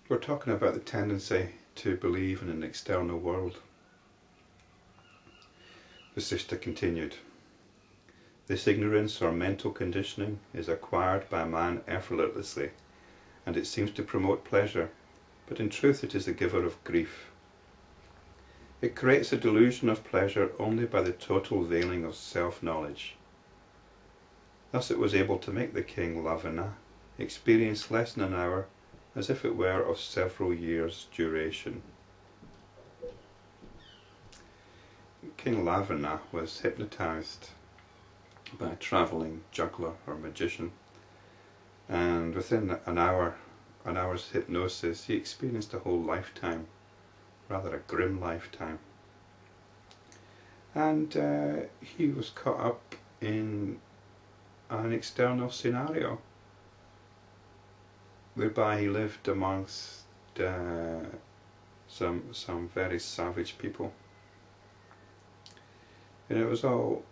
We're talking about the tendency to believe in an external world. Vasistha continued, "This ignorance or mental conditioning is acquired by man effortlessly, and it seems to promote pleasure, but in truth it is the giver of grief. It creates a delusion of pleasure only by the total veiling of self-knowledge. Thus it was able to make the king Lavana experience less than an hour as if it were of several years' duration." King Lavana was hypnotized by a travelling juggler or magician, and within an hour's hypnosis, he experienced a whole lifetime, rather a grim lifetime. And he was caught up in an external scenario whereby he lived amongst some very savage people. And it was all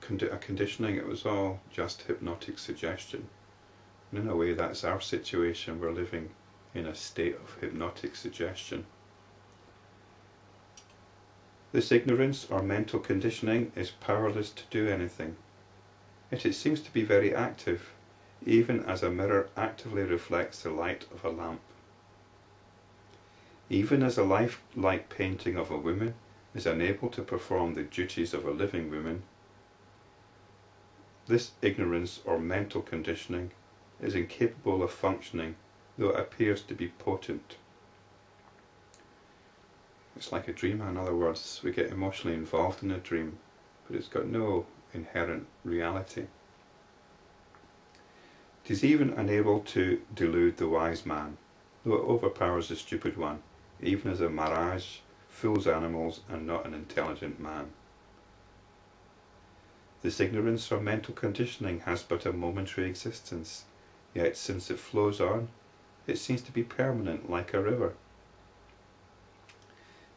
a conditioning, it was all just hypnotic suggestion. And in a way that's our situation, we're living in a state of hypnotic suggestion. This ignorance or mental conditioning is powerless to do anything. Yet it seems to be very active, even as a mirror actively reflects the light of a lamp. Even as a lifelike painting of a woman is unable to perform the duties of a living woman, this ignorance or mental conditioning is incapable of functioning, though it appears to be potent. It's like a dream, in other words, we get emotionally involved in a dream, but it's got no inherent reality. It is even unable to delude the wise man, though it overpowers the stupid one, even as a mirage fools animals and not an intelligent man. This ignorance or mental conditioning has but a momentary existence, yet since it flows on, it seems to be permanent like a river.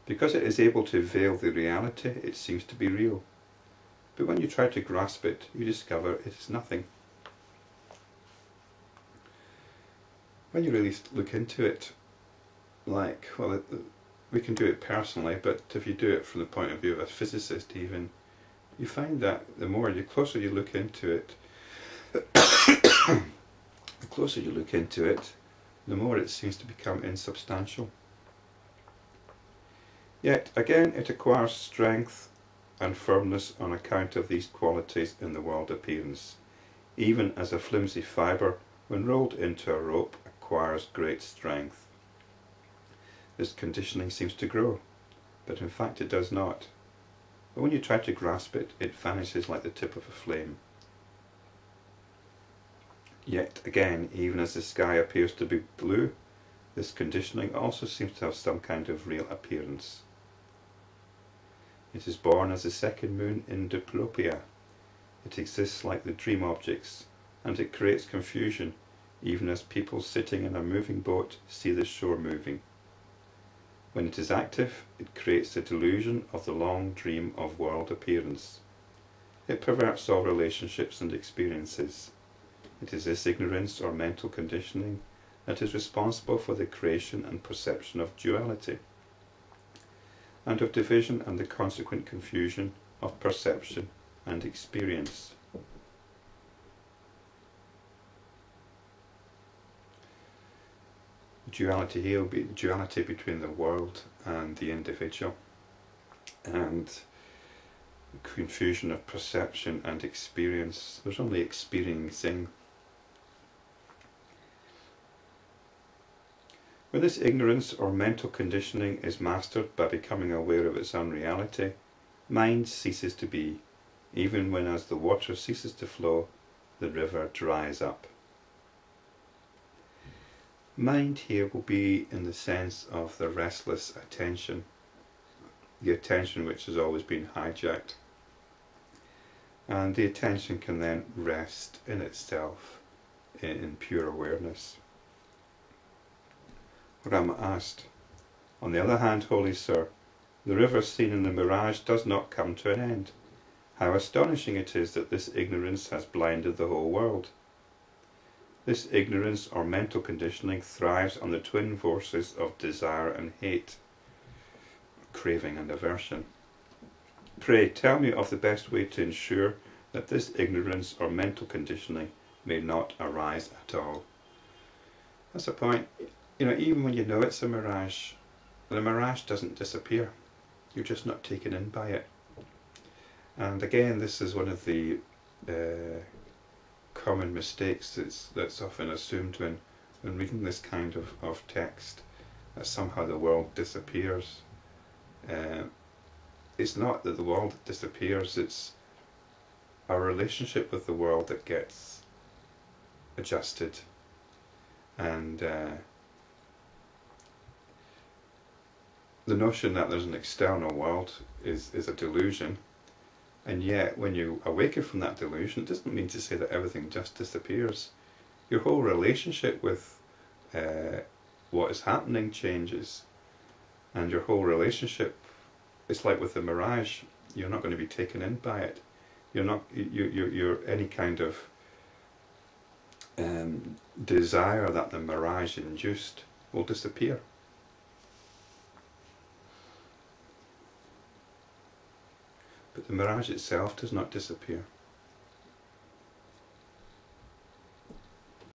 Because it is able to veil the reality, it seems to be real. But when you try to grasp it, you discover it is nothing. When you really look into it, we can do it personally, but if you do it from the point of view of a physicist even, you find that the closer you look into it, the more it seems to become insubstantial. Yet again it acquires strength and firmness on account of these qualities in the world appearance, even as a flimsy fibre, when rolled into a rope, acquires great strength. This conditioning seems to grow, but in fact it does not. But when you try to grasp it, it vanishes like the tip of a flame. Yet again, even as the sky appears to be blue, this conditioning also seems to have some kind of real appearance. It is born as the second moon in diplopia. It exists like the dream objects, and it creates confusion, even as people sitting in a moving boat see the shore moving. When it is active, it creates the delusion of the long dream of world appearance. It perverts all relationships and experiences. It is this ignorance or mental conditioning that is responsible for the creation and perception of duality, and of division and the consequent confusion of perception and experience. Duality here will be duality between the world and the individual, and confusion of perception and experience. There's only experiencing. When this ignorance or mental conditioning is mastered by becoming aware of its unreality, mind ceases to be, even when as the water ceases to flow, the river dries up. Mind here will be in the sense of the restless attention, the attention which has always been hijacked, and the attention can then rest in itself in pure awareness. Rama asked, "On the other hand, holy sir, the river seen in the mirage does not come to an end. How astonishing it is that this ignorance has blinded the whole world." This ignorance or mental conditioning thrives on the twin forces of desire and hate, craving and aversion. Pray, tell me of the best way to ensure that this ignorance or mental conditioning may not arise at all. That's the point. Even when you know it's a mirage, the mirage doesn't disappear. You're just not taken in by it. And again, this is one of the common mistakes that's often assumed when reading this kind of text, that somehow the world disappears. It's not that the world disappears, it's our relationship with the world that gets adjusted. And the notion that there's an external world is a delusion, and yet when you awaken from that delusion, it doesn't mean to say that everything just disappears. Your whole relationship with what is happening changes, and your whole relationship, it's like with the mirage, you're not going to be taken in by it. You're any kind of desire that the mirage induced will disappear. But the mirage itself does not disappear.